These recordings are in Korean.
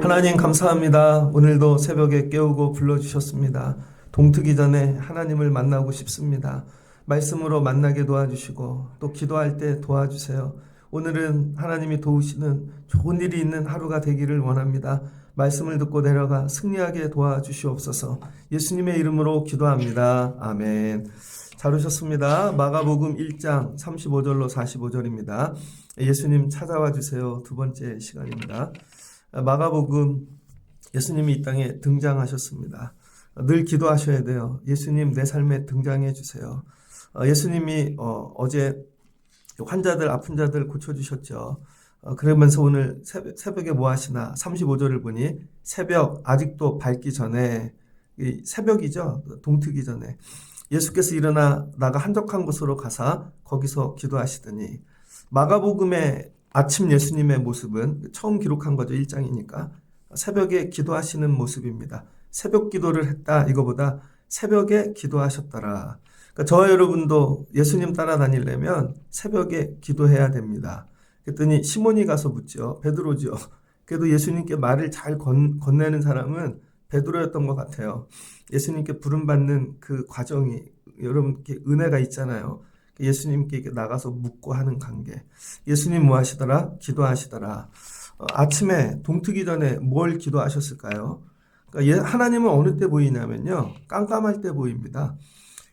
하나님 감사합니다. 오늘도 새벽에 깨우고 불러주셨습니다. 동트기 전에 하나님을 만나고 싶습니다. 말씀으로 만나게 도와주시고 또 기도할 때 도와주세요. 오늘은 하나님이 도우시는 좋은 일이 있는 하루가 되기를 원합니다. 말씀을 듣고 내려가 승리하게 도와주시옵소서. 예수님의 이름으로 기도합니다. 아멘. 잘 오셨습니다. 마가복음 1장 35절로 45절입니다. 예수님 찾아와 주세요. 두 번째 시간입니다. 마가복음, 예수님이 이 땅에 등장하셨습니다. 늘 기도하셔야 돼요. 예수님 내 삶에 등장해 주세요. 예수님이 어제 환자들 아픈 자들 고쳐주셨죠. 그러면서 오늘 새벽에 뭐 하시나 35절을 보니 새벽 아직도 밝기 전에, 새벽이죠. 동트기 전에 예수께서 일어나 나가 한적한 곳으로 가사 거기서 기도하시더니, 마가복음의 아침 예수님의 모습은 처음 기록한 거죠. 1장이니까 새벽에 기도하시는 모습입니다. 새벽 기도를 했다 이거보다 새벽에 기도하셨더라. 그러니까 저와 여러분도 예수님 따라다니려면 새벽에 기도해야 됩니다. 그랬더니 시몬이 가서 묻죠. 베드로죠. 그래도 예수님께 말을 잘 건네는 사람은 베드로였던 것 같아요. 예수님께 부름받는 그 과정이 여러분께 은혜가 있잖아요. 예수님께 나가서 묻고 하는 관계. 예수님 뭐 하시더라? 기도하시더라. 아침에 동트기 전에 뭘 기도하셨을까요? 그러니까 하나님은 어느 때 보이냐면요, 깜깜할 때 보입니다.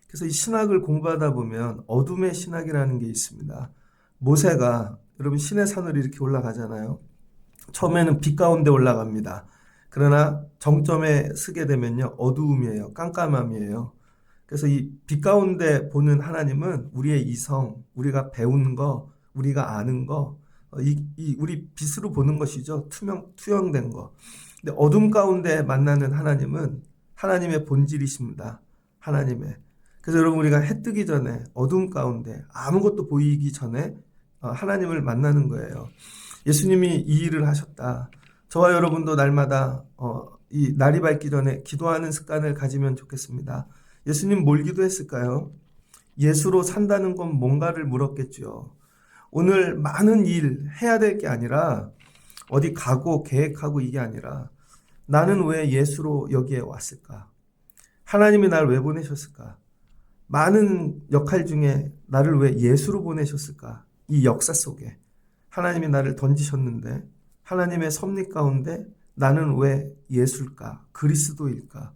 그래서 이 신학을 공부하다 보면 어둠의 신학이라는 게 있습니다. 모세가 여러분 신의 산으로 이렇게 올라가잖아요. 처음에는 빛 가운데 올라갑니다. 그러나 정점에 서게 되면요, 어두움이에요. 깜깜함이에요. 그래서 이 빛 가운데 보는 하나님은 우리의 이성, 우리가 배운 거, 우리가 아는 거, 우리 빛으로 보는 것이죠. 투영된 거. 근데 어둠 가운데 만나는 하나님은 하나님의 본질이십니다. 하나님의. 그래서 여러분 우리가 해 뜨기 전에 어둠 가운데 아무것도 보이기 전에 하나님을 만나는 거예요. 예수님이 이 일을 하셨다. 저와 여러분도 날마다 이 날이 밝기 전에 기도하는 습관을 가지면 좋겠습니다. 예수님 뭘 기도했을까요? 예수로 산다는 건 뭔가를 물었겠죠. 오늘 많은 일 해야 될 게 아니라 어디 가고 계획하고 이게 아니라 나는 왜 예수로 여기에 왔을까? 하나님이 나를 왜 보내셨을까? 많은 역할 중에 나를 왜 예수로 보내셨을까? 이 역사 속에 하나님이 나를 던지셨는데 하나님의 섭리 가운데 나는 왜 예수일까? 그리스도일까?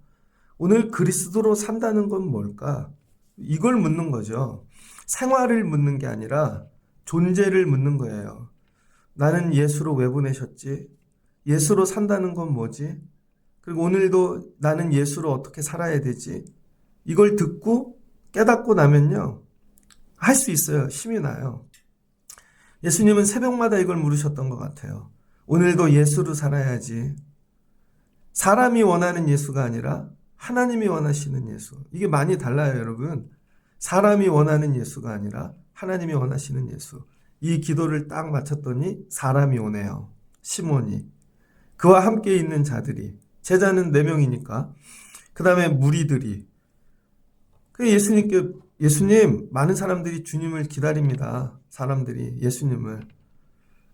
오늘 그리스도로 산다는 건 뭘까? 이걸 묻는 거죠. 생활을 묻는 게 아니라 존재를 묻는 거예요. 나는 예수로 왜 보내셨지? 예수로 산다는 건 뭐지? 그리고 오늘도 나는 예수로 어떻게 살아야 되지? 이걸 듣고 깨닫고 나면요, 할 수 있어요. 힘이 나요. 예수님은 새벽마다 이걸 물으셨던 것 같아요. 오늘도 예수로 살아야지. 사람이 원하는 예수가 아니라 하나님이 원하시는 예수. 이게 많이 달라요, 여러분. 사람이 원하는 예수가 아니라 하나님이 원하시는 예수. 이 기도를 딱 마쳤더니 사람이 오네요. 시몬이. 그와 함께 있는 자들이. 제자는 4명이니까. 그 다음에 무리들이. 예수님, 많은 사람들이 주님을 기다립니다. 사람들이 예수님을.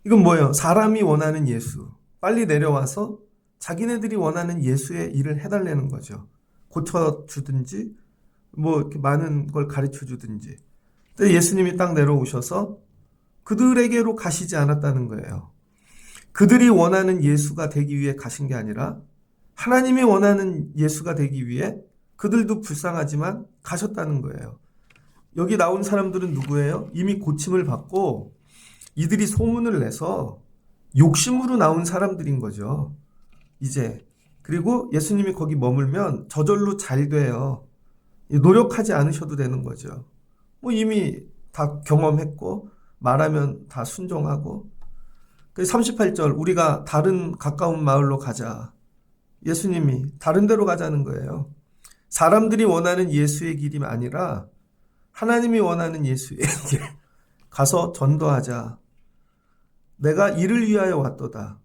이건 뭐예요? 사람이 원하는 예수. 빨리 내려와서 자기네들이 원하는 예수의 일을 해달라는 거죠. 고쳐주든지 뭐 이렇게 많은 걸 가르쳐주든지. 근데 예수님이 딱 내려오셔서 그들에게로 가시지 않았다는 거예요. 그들이 원하는 예수가 되기 위해 가신 게 아니라 하나님이 원하는 예수가 되기 위해 그들도 불쌍하지만 가셨다는 거예요. 여기 나온 사람들은 누구예요? 이미 고침을 받고 이들이 소문을 내서 욕심으로 나온 사람들인 거죠. 이제. 그리고 예수님이 거기 머물면 저절로 잘 돼요. 노력하지 않으셔도 되는 거죠. 뭐 이미 다 경험했고 말하면 다 순종하고. 38절 우리가 다른 가까운 마을로 가자. 예수님이 다른 데로 가자는 거예요. 사람들이 원하는 예수의 길이 아니라 하나님이 원하는 예수의 길. 가서 전도하자. 내가 이를 위하여 왔도다.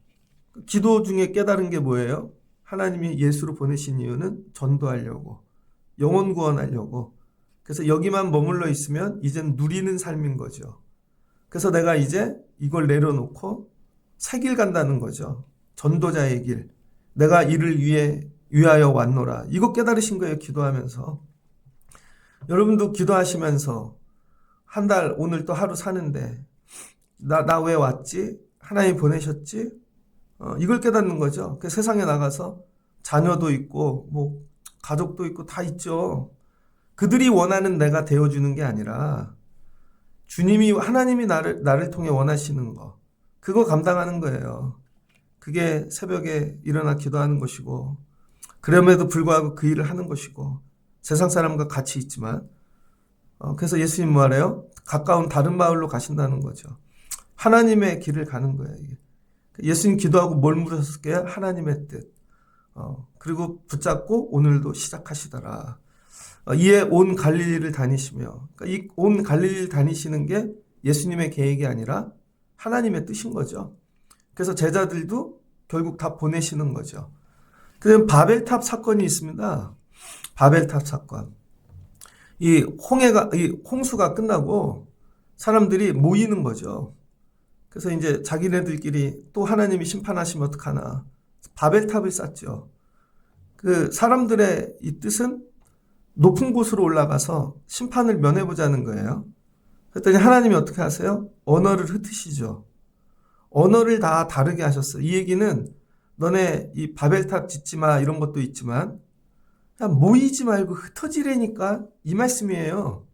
기도 중에 깨달은 게 뭐예요? 하나님이 예수로 보내신 이유는 전도하려고. 영혼 구원하려고. 그래서 여기만 머물러 있으면 이젠 누리는 삶인 거죠. 그래서 내가 이제 이걸 내려놓고 새 길 간다는 거죠. 전도자의 길. 내가 이를 위하여 왔노라. 이거 깨달으신 거예요, 기도하면서. 여러분도 기도하시면서 한 달, 오늘 또 하루 사는데, 나 왜 왔지? 하나님 보내셨지? 이걸 깨닫는 거죠. 그 세상에 나가서 자녀도 있고, 뭐, 가족도 있고 다 있죠. 그들이 원하는 내가 되어주는 게 아니라, 하나님이 나를 통해 원하시는 거, 그거 감당하는 거예요. 그게 새벽에 일어나 기도하는 것이고, 그럼에도 불구하고 그 일을 하는 것이고, 세상 사람과 같이 있지만, 그래서 예수님 뭐하래요? 가까운 다른 마을로 가신다는 거죠. 하나님의 길을 가는 거예요. 이게. 예수님 기도하고 뭘 물으셨을까요? 하나님의 뜻. 그리고 붙잡고 오늘도 시작하시더라. 이에 온 갈릴리를 다니시며, 그러니까 이 온 갈릴리를 다니시는 게 예수님의 계획이 아니라 하나님의 뜻인 거죠. 그래서 제자들도 결국 다 보내시는 거죠. 그다음 바벨탑 사건이 있습니다. 바벨탑 사건. 이 홍수가 끝나고 사람들이 모이는 거죠. 그래서 이제 자기네들끼리 또 하나님이 심판하시면 어떡하나. 바벨탑을 쌓죠. 그 사람들의 이 뜻은 높은 곳으로 올라가서 심판을 면해보자는 거예요. 그랬더니 하나님이 어떻게 하세요? 언어를 흩으시죠. 언어를 다 다르게 하셨어요. 이 얘기는 너네 이 바벨탑 짓지 마 이런 것도 있지만 그냥 모이지 말고 흩어지라니까 이 말씀이에요.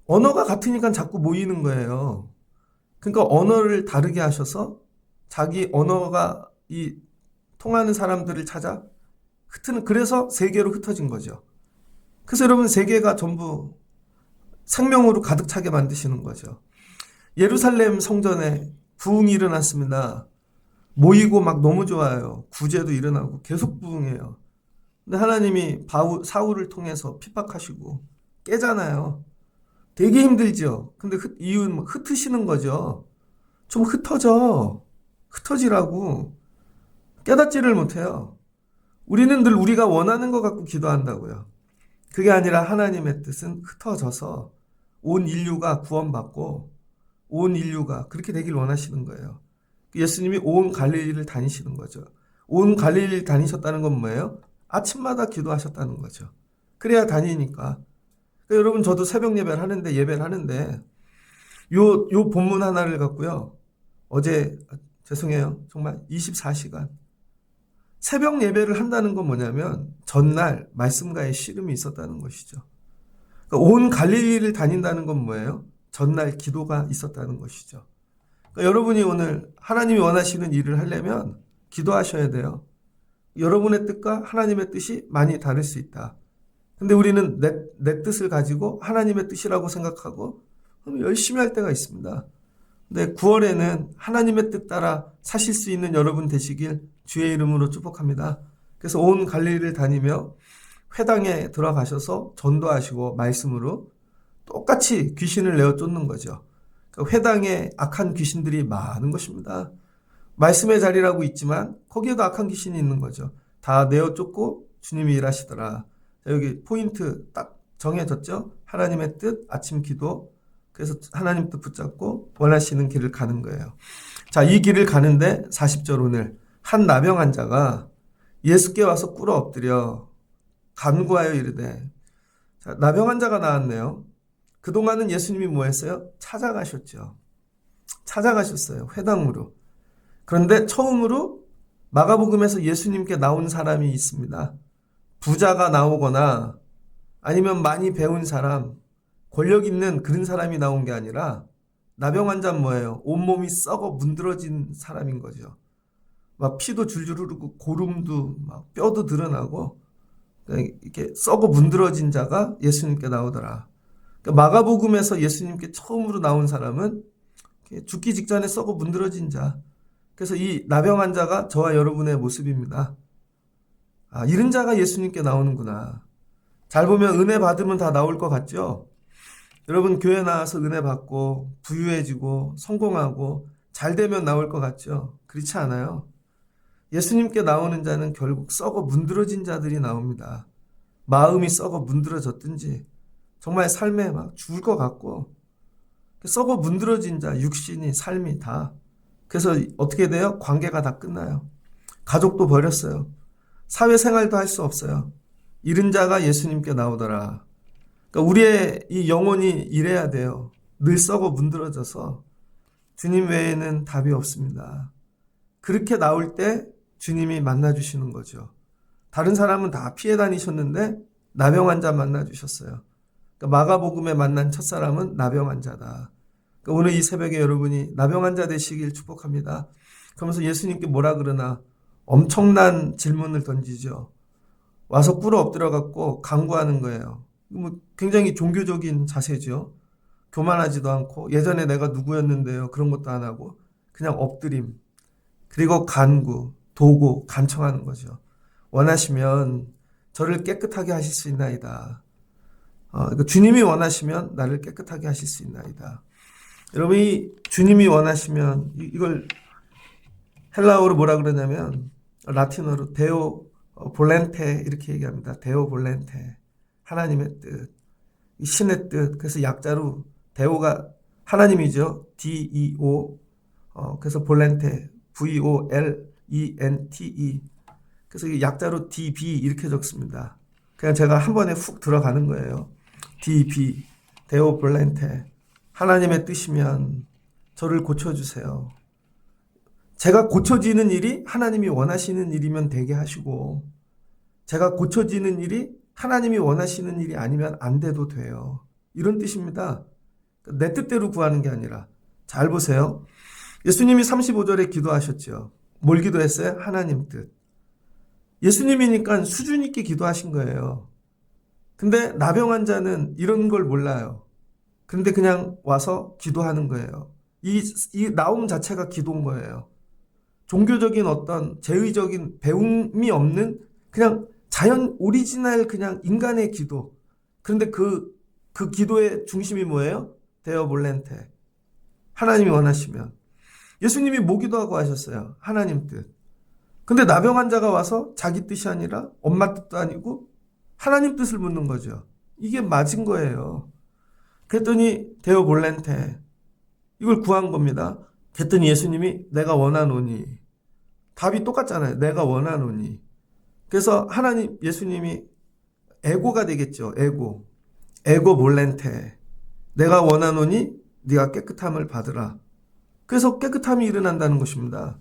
언어가 같으니까 자꾸 모이는 거예요. 그러니까 언어를 다르게 하셔서 자기 언어가 이 통하는 사람들을 찾아 그래서 세계로 흩어진 거죠. 그래서 여러분 세계가 전부 생명으로 가득 차게 만드시는 거죠. 예루살렘 성전에 부흥이 일어났습니다. 모이고 막 너무 좋아요. 구제도 일어나고 계속 부흥해요. 근데 하나님이 사울을 통해서 핍박하시고 깨잖아요. 되게 힘들죠. 근데 이유는 흩으시는 거죠. 좀 흩어지라고. 깨닫지를 못해요. 우리는 늘 우리가 원하는 것 갖고 기도한다고요. 그게 아니라 하나님의 뜻은 흩어져서 온 인류가 구원받고 온 인류가 그렇게 되길 원하시는 거예요. 예수님이 온 갈릴리를 다니시는 거죠. 온 갈릴리를 다니셨다는 건 뭐예요? 아침마다 기도하셨다는 거죠. 그래야 다니니까. 그러니까 여러분 저도 새벽 예배를 하는데 요 본문 하나를 갖고요. 어제 죄송해요. 정말 24시간 새벽 예배를 한다는 건 뭐냐면 전날 말씀과의 씨름이 있었다는 것이죠. 그러니까 온 갈릴리를 다닌다는 건 뭐예요? 전날 기도가 있었다는 것이죠. 그러니까 여러분이 오늘 하나님이 원하시는 일을 하려면 기도하셔야 돼요. 여러분의 뜻과 하나님의 뜻이 많이 다를 수 있다. 근데 우리는 내 뜻을 가지고 하나님의 뜻이라고 생각하고 열심히 할 때가 있습니다. 근데 9월에는 하나님의 뜻 따라 사실 수 있는 여러분 되시길 주의 이름으로 축복합니다. 그래서 온 갈릴리를 다니며 회당에 들어가셔서 전도하시고 말씀으로 똑같이 귀신을 내어 쫓는 거죠. 그러니까 회당에 악한 귀신들이 많은 것입니다. 말씀의 자리라고 있지만 거기에도 악한 귀신이 있는 거죠. 다 내어 쫓고 주님이 일하시더라. 여기 포인트 딱 정해졌죠. 하나님의 뜻, 아침 기도. 그래서 하나님 뜻 붙잡고 원하시는 길을 가는 거예요. 자, 이 길을 가는데 40절 오늘 한 나병 환자가 예수께 와서 꿇어 엎드려 간구하여 이르되. 자, 나병 환자가 나왔네요. 그동안은 예수님이 뭐 했어요? 찾아가셨죠. 찾아가셨어요. 회당으로. 그런데 처음으로 마가복음에서 예수님께 나온 사람이 있습니다. 부자가 나오거나 아니면 많이 배운 사람, 권력 있는 그런 사람이 나온 게 아니라 나병 환자는 뭐예요? 온몸이 썩어 문드러진 사람인 거죠. 막 피도 줄줄 흐르고 고름도 막 뼈도 드러나고 이렇게 썩어 문드러진 자가 예수님께 나오더라. 그러니까 마가복음에서 예수님께 처음으로 나온 사람은 죽기 직전에 썩어 문드러진 자. 그래서 이 나병 환자가 저와 여러분의 모습입니다. 아, 이런 자가 예수님께 나오는구나. 잘 보면 은혜 받으면 다 나올 것 같죠? 여러분 교회 나와서 은혜 받고 부유해지고 성공하고 잘 되면 나올 것 같죠? 그렇지 않아요. 예수님께 나오는 자는 결국 썩어 문드러진 자들이 나옵니다. 마음이 썩어 문드러졌든지 정말 삶에 막 죽을 것 같고 썩어 문드러진 자 육신이 삶이 다 그래서 어떻게 돼요? 관계가 다 끝나요. 가족도 버렸어요. 사회생활도 할 수 없어요. 잃은 자가 예수님께 나오더라. 그러니까 우리의 이 영혼이 이래야 돼요. 늘 썩어 문드러져서 주님 외에는 답이 없습니다. 그렇게 나올 때 주님이 만나주시는 거죠. 다른 사람은 다 피해 다니셨는데 나병 환자 만나주셨어요. 그러니까 마가복음에 만난 첫사람은 나병 환자다. 그러니까 오늘 이 새벽에 여러분이 나병 환자 되시길 축복합니다. 그러면서 예수님께 뭐라 그러나 엄청난 질문을 던지죠. 와서 꿇어 엎드려갖고 간구하는 거예요. 뭐 굉장히 종교적인 자세죠. 교만하지도 않고 예전에 내가 누구였는데요. 그런 것도 안 하고 그냥 엎드림. 그리고 간구, 도고, 간청하는 거죠. 원하시면 저를 깨끗하게 하실 수 있나이다. 그러니까 주님이 원하시면 나를 깨끗하게 하실 수 있나이다. 여러분 이 주님이 원하시면 이걸 헬라어로 뭐라 그러냐면 라틴어로 데오 볼렌테 이렇게 얘기합니다. 데오 볼렌테 하나님의 뜻, 신의 뜻. 그래서 약자로 데오가 하나님이죠. D-E-O 그래서 볼렌테 V-O-L-E-N-T-E 그래서 약자로 DB 이렇게 적습니다. 그냥 제가 한 번에 훅 들어가는 거예요. DB 데오 볼렌테 하나님의 뜻이면 저를 고쳐주세요. 제가 고쳐지는 일이 하나님이 원하시는 일이면 되게 하시고 제가 고쳐지는 일이 하나님이 원하시는 일이 아니면 안 돼도 돼요. 이런 뜻입니다. 내 뜻대로 구하는 게 아니라 잘 보세요. 예수님이 35절에 기도하셨죠. 뭘 기도했어요? 하나님 뜻. 예수님이니까 수준 있게 기도하신 거예요. 근데 나병 환자는 이런 걸 몰라요. 근데 그냥 와서 기도하는 거예요. 이 나옴 자체가 기도인 거예요. 종교적인 어떤 제의적인 배움이 없는 그냥 자연 오리지널 그냥 인간의 기도. 그런데 그 기도의 중심이 뭐예요? 데오 볼렌테. 하나님이 원하시면. 예수님이 뭐 기도하고 하셨어요? 하나님 뜻. 근데 나병 환자가 와서 자기 뜻이 아니라 엄마 뜻도 아니고 하나님 뜻을 묻는 거죠. 이게 맞은 거예요. 그랬더니 데오 볼렌테. 이걸 구한 겁니다. 그랬더니 예수님이 내가 원하노니. 답이 똑같잖아요. 내가 원하노니. 그래서 하나님 예수님이 에고가 되겠죠. 에고 볼렌테. 내가 원하노니 네가 깨끗함을 받으라. 그래서 깨끗함이 일어난다는 것입니다.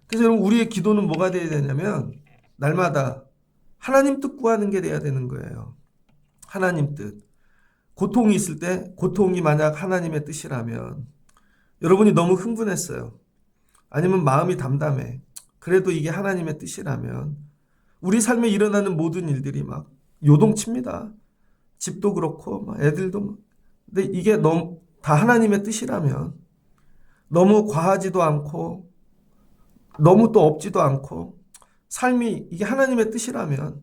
그래서 여러분 우리의 기도는 뭐가 돼야 되냐면 날마다 하나님 뜻 구하는 게 돼야 되는 거예요. 하나님 뜻. 고통이 있을 때 고통이 만약 하나님의 뜻이라면 여러분이 너무 흥분했어요. 아니면 마음이 담담해. 그래도 이게 하나님의 뜻이라면 우리 삶에 일어나는 모든 일들이 막 요동칩니다. 집도 그렇고 막 애들도 막. 근데 이게 너무 다 하나님의 뜻이라면 너무 과하지도 않고 너무 또 없지도 않고 삶이 이게 하나님의 뜻이라면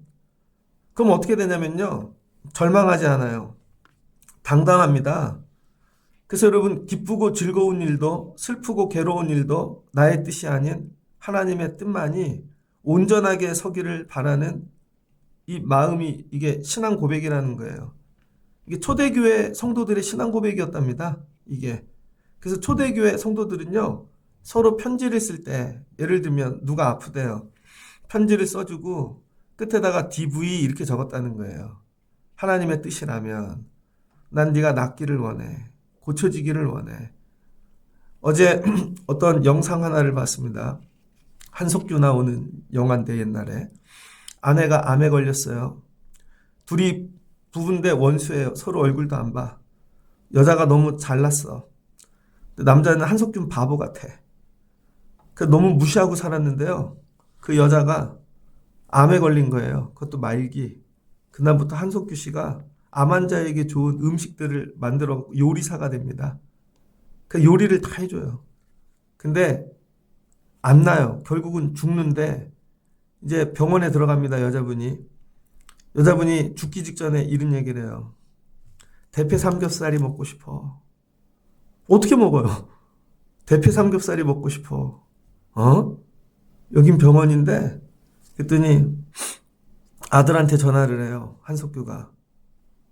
그럼 어떻게 되냐면요. 절망하지 않아요. 당당합니다. 그래서 여러분 기쁘고 즐거운 일도 슬프고 괴로운 일도 나의 뜻이 아닌 하나님의 뜻만이 온전하게 서기를 바라는 이 마음이 이게 신앙 고백이라는 거예요. 이게 초대교회 성도들의 신앙 고백이었답니다. 이게. 그래서 초대교회 성도들은요. 서로 편지를 쓸 때 예를 들면 누가 아프대요. 편지를 써주고 끝에다가 DV 이렇게 적었다는 거예요. 하나님의 뜻이라면 난 네가 낫기를 원해. 고쳐지기를 원해. 어제 어떤 영상 하나를 봤습니다. 한석규 나오는 영화인데 옛날에 아내가 암에 걸렸어요. 둘이 부부인데 원수예요. 서로 얼굴도 안 봐. 여자가 너무 잘났어. 남자는 한석규는 바보 같아. 너무 무시하고 살았는데요. 그 여자가 암에 걸린 거예요. 그것도 말기. 그날부터 한석규 씨가 암 환자에게 좋은 음식들을 만들어 요리사가 됩니다. 그 요리를 다 해줘요. 근데 안 나요. 결국은 죽는데 이제 병원에 들어갑니다. 여자분이 죽기 직전에 이런 얘기를 해요. 대패 삼겹살이 먹고 싶어. 어떻게 먹어요? 대패 삼겹살이 먹고 싶어. 여긴 병원인데 그랬더니 아들한테 전화를 해요. 한석규가.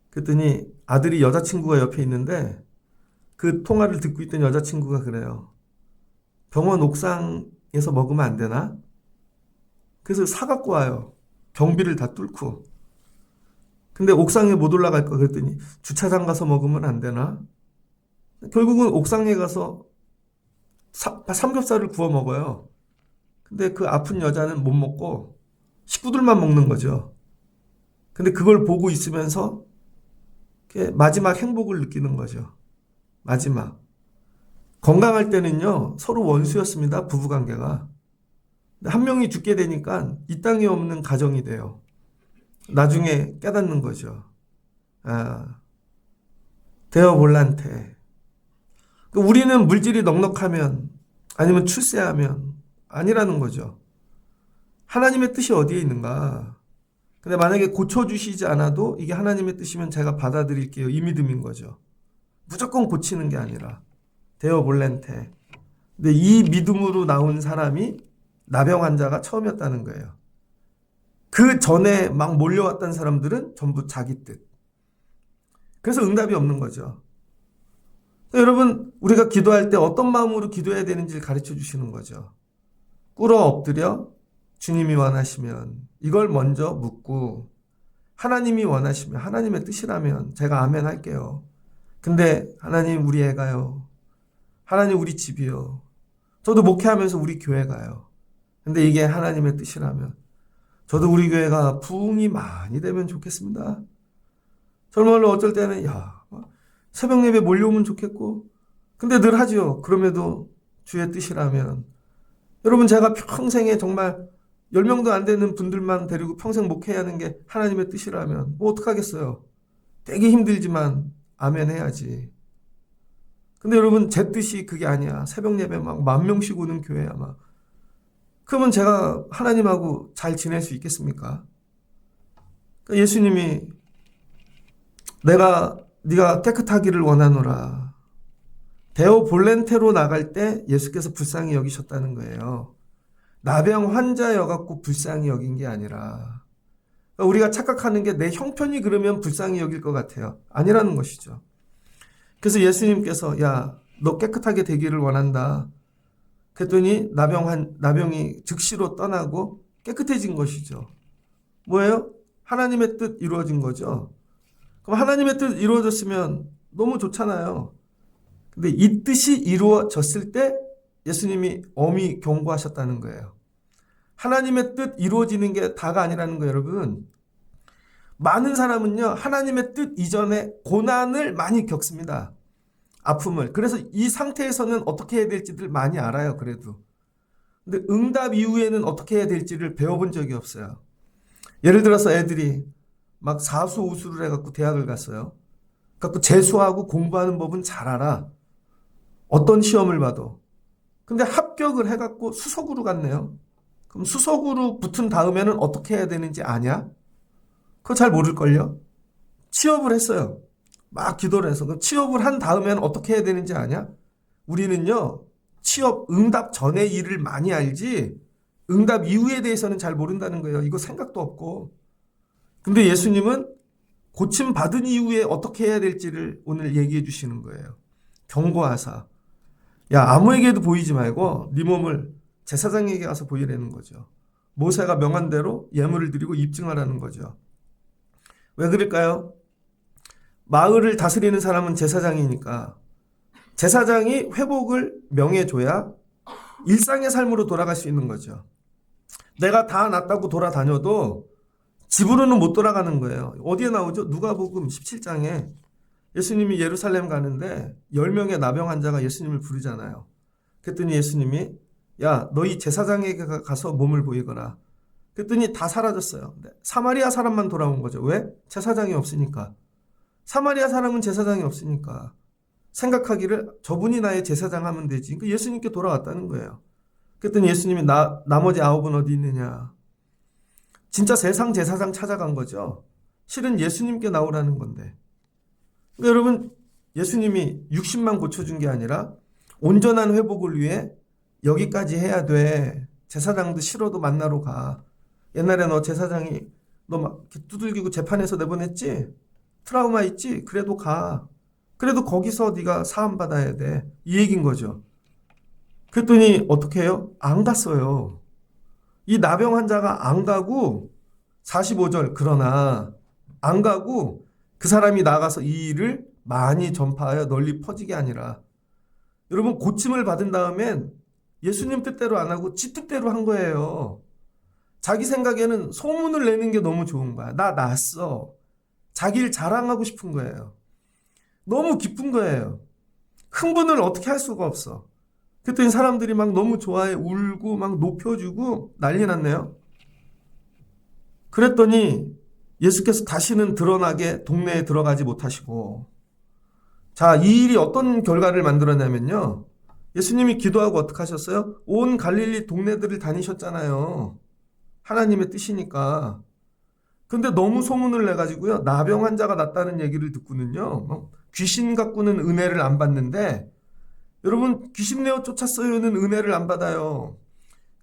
그랬더니 아들이 여자친구가 옆에 있는데 그 통화를 듣고 있던 여자친구가 그래요. 병원 옥상에서 먹으면 안 되나? 그래서 사갖고 와요. 경비를 다 뚫고. 근데 옥상에 못 올라갈 거 그랬더니 주차장 가서 먹으면 안 되나? 결국은 옥상에 가서 삼겹살을 구워 먹어요. 근데 그 아픈 여자는 못 먹고 식구들만 먹는 거죠. 근데 그걸 보고 있으면서 마지막 행복을 느끼는 거죠. 마지막. 건강할 때는요, 서로 원수였습니다. 부부관계가. 근데 한 명이 죽게 되니까 이 땅에 없는 가정이 돼요. 나중에 깨닫는 거죠. 아, 데어 볼란테. 우리는 물질이 넉넉하면 아니면 출세하면 아니라는 거죠. 하나님의 뜻이 어디에 있는가? 근데 만약에 고쳐주시지 않아도 이게 하나님의 뜻이면 제가 받아들일게요. 이 믿음인 거죠. 무조건 고치는 게 아니라 데어 볼란테. 근데 이 믿음으로 나온 사람이 나병 환자가 처음이었다는 거예요. 그 전에 막 몰려왔던 사람들은 전부 자기 뜻. 그래서 응답이 없는 거죠. 여러분, 우리가 기도할 때 어떤 마음으로 기도해야 되는지를 가르쳐 주시는 거죠. 꿇어 엎드려 주님이 원하시면 이걸 먼저 묻고 하나님이 원하시면 하나님의 뜻이라면 제가 아멘 할게요. 근데 하나님 우리 애가요. 하나님 우리 집이요. 저도 목회하면서 우리 교회 가요. 근데 이게 하나님의 뜻이라면 저도 우리 교회가 부흥이 많이 되면 좋겠습니다. 정말로 어쩔 때는 새벽 예배 몰려오면 좋겠고 근데 늘 하죠. 그럼에도 주의 뜻이라면 여러분 제가 평생에 정말 10명도 안 되는 분들만 데리고 평생 목회해야 하는 게 하나님의 뜻이라면 뭐 어떡하겠어요. 되게 힘들지만 아멘 해야지. 근데 여러분 제 뜻이 그게 아니야. 새벽 예배 막 10,000명씩 오는 교회야 막. 그러면 제가 하나님하고 잘 지낼 수 있겠습니까? 그러니까 예수님이 네가 깨끗하기를 원하노라. 데오 볼렌테로 나갈 때 예수께서 불쌍히 여기셨다는 거예요. 나병 환자여갖고 불쌍히 여긴 게 아니라 그러니까 우리가 착각하는 게 내 형편이 그러면 불쌍히 여길 것 같아요. 아니라는 것이죠. 그래서 예수님께서 너 깨끗하게 되기를 원한다. 그랬더니 나병이 즉시로 떠나고 깨끗해진 것이죠. 뭐예요? 하나님의 뜻 이루어진 거죠. 그럼 하나님의 뜻 이루어졌으면 너무 좋잖아요. 근데 이 뜻이 이루어졌을 때 예수님이 엄히 경고하셨다는 거예요. 하나님의 뜻 이루어지는 게 다가 아니라는 거예요, 여러분. 많은 사람은요, 하나님의 뜻 이전에 고난을 많이 겪습니다. 아픔을. 그래서 이 상태에서는 어떻게 해야 될지를 많이 알아요, 그래도. 근데 응답 이후에는 어떻게 해야 될지를 배워본 적이 없어요. 예를 들어서 애들이 막 사수우수를 해갖고 대학을 갔어요. 그래갖고 재수하고 공부하는 법은 잘 알아. 어떤 시험을 봐도. 근데 합격을 해갖고 수석으로 갔네요. 그럼 수석으로 붙은 다음에는 어떻게 해야 되는지 아냐? 그거 잘 모를걸요? 취업을 했어요. 막 기도를 해서. 그럼 취업을 한 다음에는 어떻게 해야 되는지 아냐? 우리는요, 취업, 응답 전의 일을 많이 알지, 응답 이후에 대해서는 잘 모른다는 거예요. 이거 생각도 없고. 근데 예수님은 고침 받은 이후에 어떻게 해야 될지를 오늘 얘기해 주시는 거예요. 경고하사. 아무에게도 보이지 말고 네 몸을 제사장에게 가서 보이라는 거죠. 모세가 명한 대로 예물을 드리고 입증하라는 거죠. 왜 그럴까요? 마을을 다스리는 사람은 제사장이니까 제사장이 회복을 명해줘야 일상의 삶으로 돌아갈 수 있는 거죠. 내가 다 낫다고 돌아다녀도 집으로는 못 돌아가는 거예요. 어디에 나오죠? 누가복음 17장에 예수님이 예루살렘 가는데 10명의 나병 환자가 예수님을 부르잖아요. 그랬더니 예수님이 너희 제사장에게 가서 몸을 보이거라. 그랬더니 다 사라졌어요. 사마리아 사람만 돌아온 거죠. 왜? 제사장이 없으니까. 사마리아 사람은 제사장이 없으니까. 생각하기를 저분이 나의 제사장 하면 되지. 그러니까 예수님께 돌아왔다는 거예요. 그랬더니 예수님이 나머지 9은 어디 있느냐. 진짜 세상 제사장 찾아간 거죠. 실은 예수님께 나오라는 건데. 그러니까 여러분, 예수님이 60만 고쳐준 게 아니라 온전한 회복을 위해 여기까지 해야 돼. 제사장도 싫어도 만나러 가. 옛날에 너 너 막 이렇게 두들기고 재판에서 내보냈지? 트라우마 있지? 그래도 가. 그래도 거기서 네가 사함 받아야 돼. 이 얘기인 거죠. 그랬더니 어떻게 해요? 안 갔어요. 이 나병 환자가 안 가고 45절 그러나 안 가고 그 사람이 나가서 이 일을 많이 전파하여 널리 퍼지게 아니라 여러분 고침을 받은 다음엔 예수님 뜻대로 안 하고 지 뜻대로 한 거예요. 자기 생각에는 소문을 내는 게 너무 좋은 거야. 나 났어. 자기를 자랑하고 싶은 거예요. 너무 기쁜 거예요. 흥분을 어떻게 할 수가 없어. 그랬더니 사람들이 막 너무 좋아해 울고 막 높여주고 난리 났네요. 그랬더니 예수께서 다시는 드러나게 동네에 들어가지 못하시고 자, 이 일이 어떤 결과를 만들었냐면요. 예수님이 기도하고 어떻게 하셨어요? 온 갈릴리 동네들을 다니셨잖아요. 하나님의 뜻이니까. 근데 너무 소문을 내가지고요. 나병 환자가 났다는 얘기를 듣고는요. 귀신 갖고는 은혜를 안 받는데 여러분 귀신 내어 쫓았어요는 은혜를 안 받아요.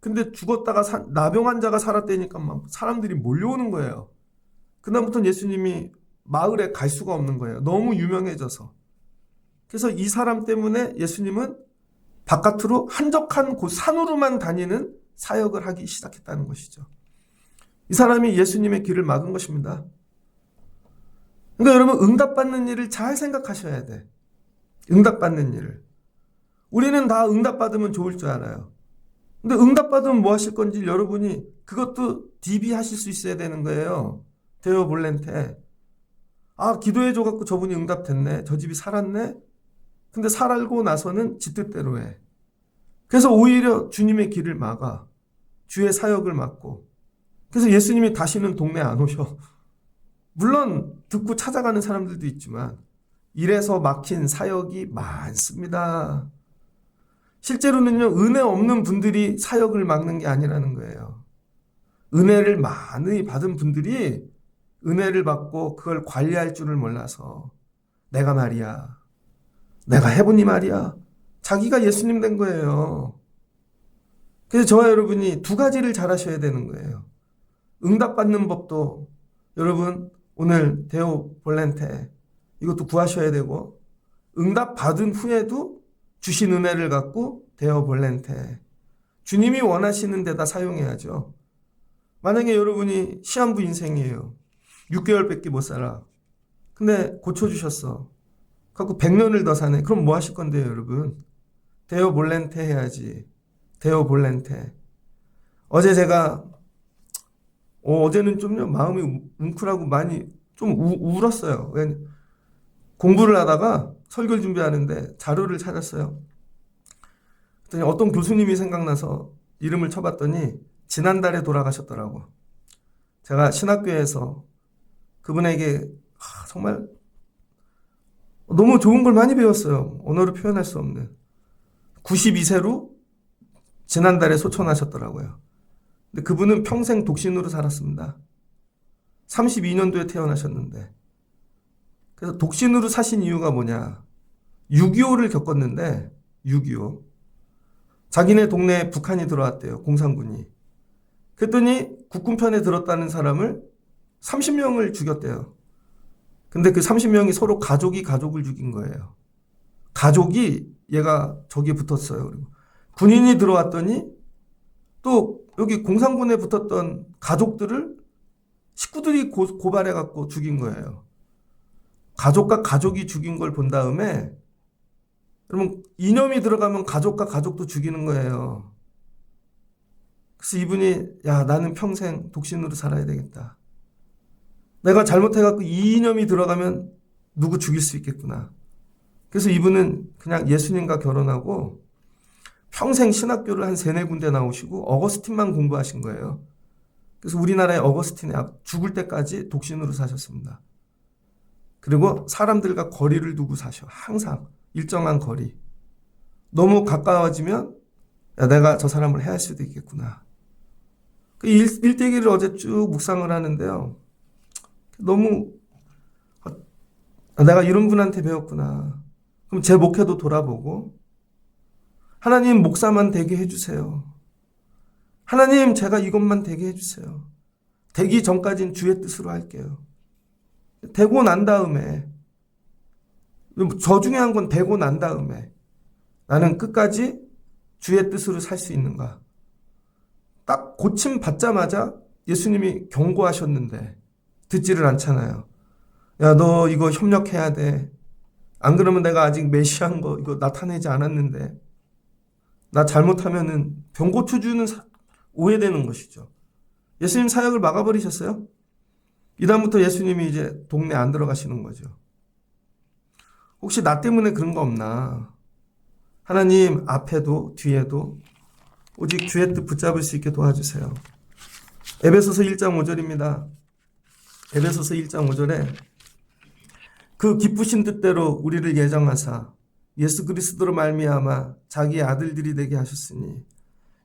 근데 죽었다가 나병 환자가 살았다니까 막 사람들이 몰려오는 거예요. 그다음부터는 예수님이 마을에 갈 수가 없는 거예요. 너무 유명해져서. 그래서 이 사람 때문에 예수님은 바깥으로 한적한 곳 산으로만 다니는 사역을 하기 시작했다는 것이죠. 이 사람이 예수님의 길을 막은 것입니다. 그러니까 여러분 응답받는 일을 잘 생각하셔야 돼. 응답받는 일을. 우리는 다 응답받으면 좋을 줄 알아요. 근데 응답받으면 뭐 하실 건지 여러분이 그것도 DB 하실 수 있어야 되는 거예요. 데오 볼렌테. 아, 기도해줘갖고 저분이 응답됐네. 저 집이 살았네. 근데 살고 나서는 지 뜻대로 해. 그래서 오히려 주님의 길을 막아. 주의 사역을 막고. 그래서 예수님이 다시는 동네 안 오셔. 물론 듣고 찾아가는 사람들도 있지만 이래서 막힌 사역이 많습니다. 실제로는요, 은혜 없는 분들이 사역을 막는 게 아니라는 거예요. 은혜를 많이 받은 분들이 은혜를 받고 그걸 관리할 줄을 몰라서 내가 말이야. 내가 해보니 말이야. 자기가 예수님 된 거예요. 그래서 저와 여러분이 두 가지를 잘 하셔야 되는 거예요. 응답받는 법도 여러분 오늘 데오 볼렌테 이것도 구하셔야 되고 응답 받은 후에도 주신 은혜를 갖고 데오 볼렌테 주님이 원하시는 데다 사용해야죠. 만약에 여러분이 시한부 인생이에요. 6개월밖에 못 살아. 근데 고쳐주셨어. 갖고 100년을 더 사네. 그럼 뭐 하실 건데요, 여러분? 데오 볼렌테 해야지. 데오 볼렌테. 어제 제가 어제는 좀요 마음이 웅크라고 많이 좀 울었어요. 왜 공부를 하다가 설교를 준비하는데 자료를 찾았어요. 그랬더니 어떤 교수님이 생각나서 이름을 쳐봤더니 지난달에 돌아가셨더라고. 제가 신학교에서 그분에게 정말 너무 좋은 걸 많이 배웠어요. 언어로 표현할 수 없는. 92세로 지난달에 소천하셨더라고요. 근데 그분은 평생 독신으로 살았습니다. 32년도에 태어나셨는데. 그래서 독신으로 사신 이유가 뭐냐. 6.25를 겪었는데 6.25. 자기네 동네에 북한이 들어왔대요. 공산군이. 그랬더니 국군편에 들었다는 사람을 30명을 죽였대요. 근데 그 30명이 서로 가족이 가족을 죽인 거예요. 가족이 얘가 저기에 붙었어요. 그리고 군인이 들어왔더니 또 여기 공산군에 붙었던 가족들을 식구들이 고발해갖고 죽인 거예요. 가족과 가족이 죽인 걸 본 다음에 여러분 이념이 들어가면 가족과 가족도 죽이는 거예요. 그래서 이분이 야 나는 평생 독신으로 살아야 되겠다. 내가 잘못해갖고 이 이념이 들어가면 누구 죽일 수 있겠구나. 그래서 이분은 그냥 예수님과 결혼하고 평생 신학교를 한 3-4군데 나오시고 어거스틴만 공부하신 거예요. 그래서 우리나라의 어거스틴이 죽을 때까지 독신으로 사셨습니다. 그리고 사람들과 거리를 두고 사셔. 항상 일정한 거리. 너무 가까워지면 야, 내가 저 사람을 해할 수도 있겠구나. 그 일대기를 어제 쭉 묵상을 하는데요. 너무 내가 이런 분한테 배웠구나. 그럼 제 목회도 돌아보고 하나님 목사만 되게 해주세요. 하나님 제가 이것만 되게 해주세요. 되기 전까지는 주의 뜻으로 할게요. 되고 난 다음에, 저 중요한 건 되고 난 다음에 나는 끝까지 주의 뜻으로 살 수 있는가. 딱 고침 받자마자 예수님이 경고하셨는데 듣지를 않잖아요. 야, 너 이거 협력해야 돼. 안 그러면 내가 아직 메시아인 거 이거 나타내지 않았는데 나 잘못하면은 병 고쳐주는 오해되는 것이죠. 예수님 사역을 막아버리셨어요. 이다음부터 예수님이 이제 동네 안 들어가시는 거죠. 혹시 나 때문에 그런 거 없나? 하나님 앞에도 뒤에도 오직 주의 뜻 붙잡을 수 있게 도와주세요. 에베소서 1장 5절입니다. 에베소서 1장 5절에 그 기쁘신 뜻대로 우리를 예정하사 예수 그리스도로 말미암아 자기의 아들들이 되게 하셨으니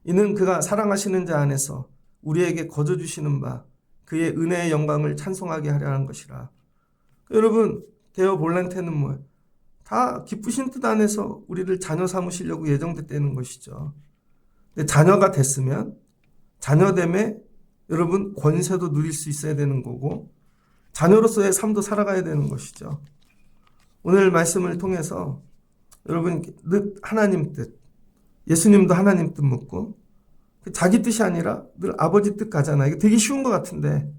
이는 그가 사랑하시는 자 안에서 우리에게 거저 주시는 바 그의 은혜의 영광을 찬송하게 하려 하는 것이라. 여러분, 데어 볼란테는 뭐예요? 다 기쁘신 뜻 안에서 우리를 자녀 삼으시려고 예정됐다는 것이죠. 근데 자녀가 됐으면 자녀됨에 여러분 권세도 누릴 수 있어야 되는 거고 자녀로서의 삶도 살아가야 되는 것이죠. 오늘 말씀을 통해서 여러분 늘 하나님 뜻, 예수님도 하나님 뜻 묻고 자기 뜻이 아니라 늘 아버지 뜻 가잖아. 이게 되게 쉬운 것 같은데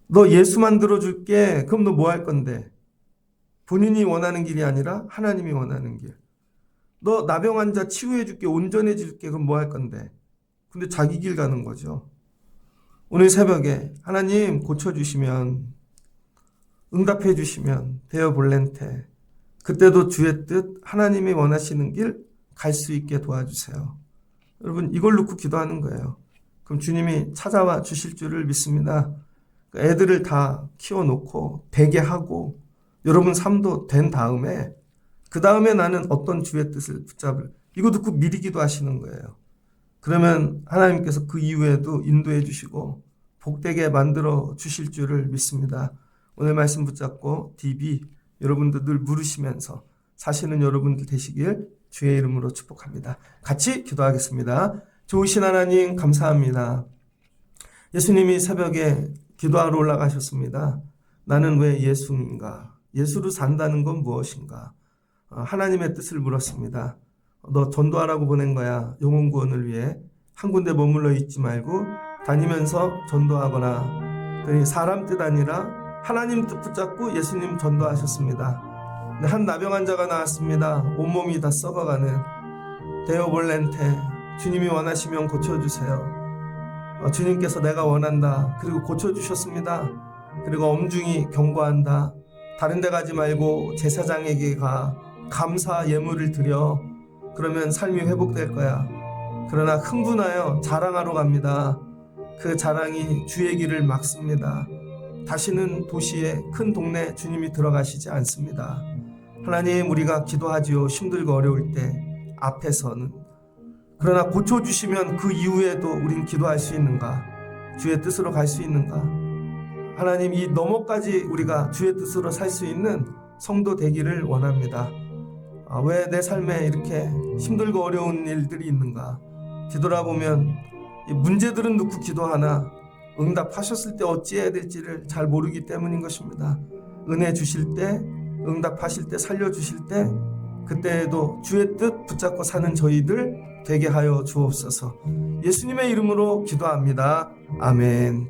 너 예수 만들어줄게. 그럼 너 뭐 할 건데? 본인이 원하는 길이 아니라 하나님이 원하는 길. 너 나병 환자 치유해줄게. 온전해줄게. 그럼 뭐 할 건데? 근데 자기 길 가는 거죠. 오늘 새벽에 하나님 고쳐주시면 응답해 주시면 데어 볼렌테 그때도 주의 뜻 하나님이 원하시는 길 갈 수 있게 도와주세요. 여러분 이걸 놓고 기도하는 거예요. 그럼 주님이 찾아와 주실 줄을 믿습니다. 애들을 다 키워놓고 되게 하고 여러분 삶도 된 다음에 그 다음에 나는 어떤 주의 뜻을 붙잡을 이거 듣고 미리 기도하시는 거예요. 그러면 하나님께서 그 이후에도 인도해 주시고 복되게 만들어 주실 줄을 믿습니다. 오늘 말씀 붙잡고 DB 여러분들 늘 물으시면서 사시는 여러분들 되시길 주의 이름으로 축복합니다. 같이 기도하겠습니다. 좋으신 하나님 감사합니다. 예수님이 새벽에 기도하러 올라가셨습니다. 나는 왜 예수인가? 예수로 산다는 건 무엇인가? 하나님의 뜻을 물었습니다. 너 전도하라고 보낸 거야. 영혼 구원을 위해 한 군데 머물러 있지 말고 다니면서 전도하거나 사람 뜻 아니라 하나님 뜻 붙잡고 예수님 전도하셨습니다. 한 나병 환자가 나왔습니다. 온몸이 다 썩어가는 데어 볼렌테 주님이 원하시면 고쳐주세요. 주님께서 내가 원한다. 그리고 고쳐주셨습니다. 그리고 엄중히 경고한다. 다른 데 가지 말고 제사장에게 가 감사 예물을 드려. 그러면 삶이 회복될 거야. 그러나 흥분하여 자랑하러 갑니다. 그 자랑이 주의 길을 막습니다. 다시는 도시에 큰 동네 주님이 들어가시지 않습니다. 하나님 우리가 기도하지요. 힘들고 어려울 때 앞에서는. 그러나 고쳐주시면 그 이후에도 우린 기도할 수 있는가? 주의 뜻으로 갈 수 있는가? 하나님 이 너머까지 우리가 주의 뜻으로 살 수 있는 성도 되기를 원합니다. 왜 내 삶에 이렇게 힘들고 어려운 일들이 있는가? 뒤돌아보면 문제들은 놓고 기도하나 응답하셨을 때 어찌해야 될지를 잘 모르기 때문인 것입니다. 은혜 주실 때 응답하실 때 살려주실 때 그때에도 주의 뜻 붙잡고 사는 저희들 되게 하여 주옵소서. 예수님의 이름으로 기도합니다. 아멘.